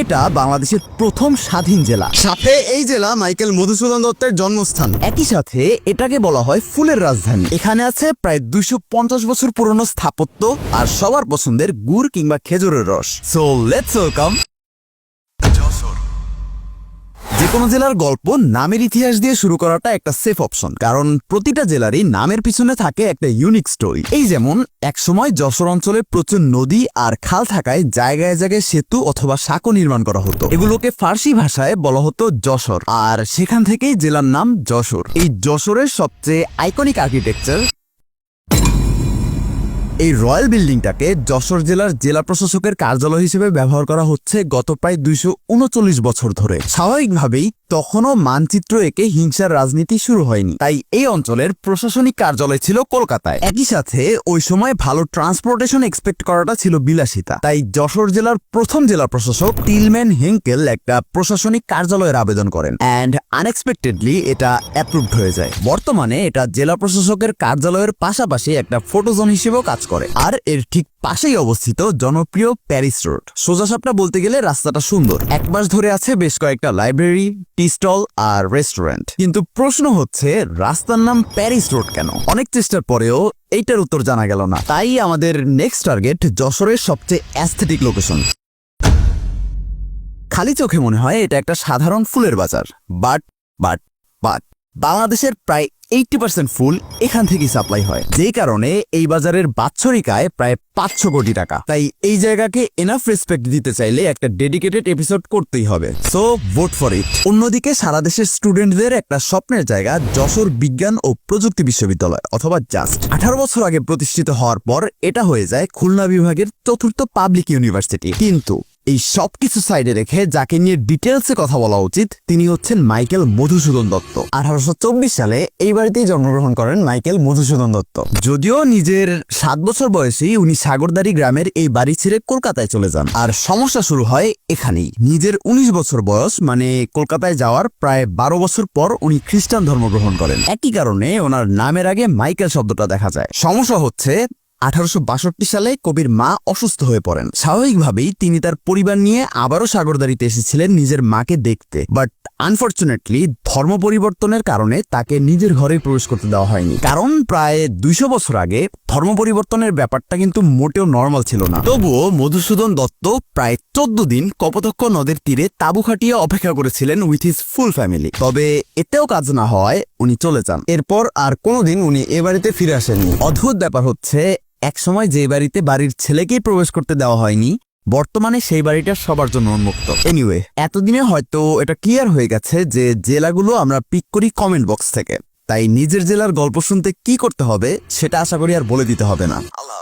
এটা বাংলাদেশের প্রথম স্বাধীন জেলা, সাথে এই জেলা মাইকেল মধুসূদন দত্তের জন্মস্থান। একই সাথে এটাকে বলা হয় ফুলের রাজধানী। এখানে আছে প্রায় 250 বছর পুরনো স্থাপত্য আর সবার পছন্দের গুড় কিংবা খেজুরের রস। So let's welcome Jessore. যে কোনো জেলার গল্প নামের ইতিহাস দিয়ে শুরু করাটা একটা সেফ অপশন, কারণ প্রতিটা জেলারই নামের পিছনে থাকে একটা ইউনিক স্টোরি। এই যেমন একসময় যশোর অঞ্চলে প্রচুর নদী আর খাল থাকায় জায়গায় জায়গায় সেতু অথবা সাঁকো নির্মাণ করা হতো। এগুলোকে ফার্সি ভাষায় বলা হতো যশোর, আর সেখান থেকেই জেলার নাম যশোর। এই যশোরের সবচেয়ে আইকনিক আর্কিটেকচার এই রয়্যাল বিল্ডিংটাকে যশোর জেলার জেলা প্রশাসকের কার্যালয় হিসেবে ব্যবহার করা হচ্ছে গত প্রায় 239 বছর ধরে। স্বাভাবিকভাবেই তখনও মানচিত্র এঁকে হিংসার রাজনীতি শুরু হয়নি, তাই এই অঞ্চলের প্রশাসনিক কার্যালয় ছিল কলকাতায়। একই সাথে ওই সময় ভালো ট্রান্সপোর্টেশন এক্সপেক্ট করাটা ছিল বিলাসিতা, তাই যশোর জেলার প্রথম জেলা প্রশাসক টিলম্যান হেঙ্কেল একটা প্রশাসনিক কার্যালয়ের আবেদন করেন, অ্যান্ড আনএক্সপেক্টেডলি এটা অ্যাপ্রুভড হয়ে যায়। বর্তমানে এটা জেলা প্রশাসকের কার্যালয়ের পাশাপাশি একটা ফটোজোন হিসেবেও কাজ করে, আর এর ঠিক পাশেই অবস্থিত জনপ্রিয় প্যারিস রোড। সোজাসাপটা বলতে গেলে রাস্তাটা সুন্দর, এক পাশ ধরে আছে বেশ কয়েকটা লাইব্রেরি, টি স্টল আর রেস্টুরেন্ট। কিন্তু প্রশ্ন হচ্ছে রাস্তার নাম প্যারিস রোড কেন? অনেক চেষ্টার পরেও এইটার উত্তর জানা গেল না। তাই আমাদের নেক্সট টার্গেট যশোরের সবচেয়ে অ্যাস্থেটিক লোকেশন। খালি চোখে মনে হয় এটা একটা সাধারণ ফুলের বাজার, বাট বাংলাদেশের প্রায় 80% ফুল এখান থেকেই সাপ্লাই হয়, যেই কারণে এই বাজারের বাৎসরিক আয় প্রায় 500 কোটি টাকা। তাই এই জায়গাকে এনাফ রেসপেক্ট দিতে চাইলে একটা ডেডিকেটেড এপিসোড করতেই হবে। So vote for it. অন্যদিকে সারা দেশের স্টুডেন্টদের একটা স্বপ্নের জায়গা যশোর বিজ্ঞান ও প্রযুক্তি বিশ্ববিদ্যালয় অথবা জাস্ট। 18 বছর আগে প্রতিষ্ঠিত হওয়ার পর এটা হয়ে যায় খুলনা বিভাগের চতুর্থ পাবলিক ইউনিভার্সিটি। কিন্তু এই সবকিছু সাইডে রেখে যাকে নিয়ে ডিটেলসে কথা বলা উচিত তিনি হচ্ছেন মাইকেল মধুসূদন দত্ত। 1824 সালে এই বাড়িতেই জন্মগ্রহণ করেন মাইকেল মধুসূদন দত্ত। যদিও নিজের 7 বছর বয়সেই উনি সাগরদাড়ি গ্রামের এই বাড়ি ছেড়ে কলকাতায় চলে যান, আর সমস্যা শুরু হয় এখানেই। নিজের 19 বছর বয়স মানে কলকাতায় যাওয়ার প্রায় 12 বছর পর উনি খ্রিস্টান ধর্ম গ্রহণ করেন। একই কারণে ওনার নামের আগে মাইকেল শব্দটা দেখা যায়। সমস্যা হচ্ছে 1862 সালে কবির মা অসুস্থ হয়ে পড়েন। স্বাভাবিকভাবেই তিনি তার পরিবার নিয়ে আবারও সাগরদাড়িতে এসেছিলেন নিজের মাকে দেখতে, বাট আনফরচুনেটলি ধর্ম পরিবর্তনের কারণে তাকে নিজের ঘরে প্রবেশ করতে দেওয়া হয়নি। কারণ প্রায় 200 বছর আগে ধর্ম পরিবর্তনের ব্যাপারটা কিন্তু মোটেও নর্মাল ছিল না। তবুও মধুসূদন দত্ত প্রায় 14 দিন কপোতক্ষ নদের তীরে তাঁবু খাটিয়ে অপেক্ষা করেছিলেন উইথ হিজ ফুল ফ্যামিলি। তবে এতেও কাজ না হওয়ায় উনি চলে যান। এরপর আর কোনোদিন উনি এ বাড়িতে ফিরে আসেননি। অদ্ভুত ব্যাপার হচ্ছে একসময় যে বাড়িতে বাড়ির ছেলেকেই প্রবেশ করতে দেওয়া হয়নি, বর্তমানে সেই বাড়িটা সবার জন্য উন্মুক্ত। এনিওয়ে, এতদিনে হয়তো এটা ক্লিয়ার হয়ে গেছে যে জেলাগুলো আমরা পিক করি কমেন্ট বক্স থেকে, তাই নিজের জেলার গল্প শুনতে কি করতে হবে সেটা আশা করি আর বলে দিতে হবে না। আল্লাহ।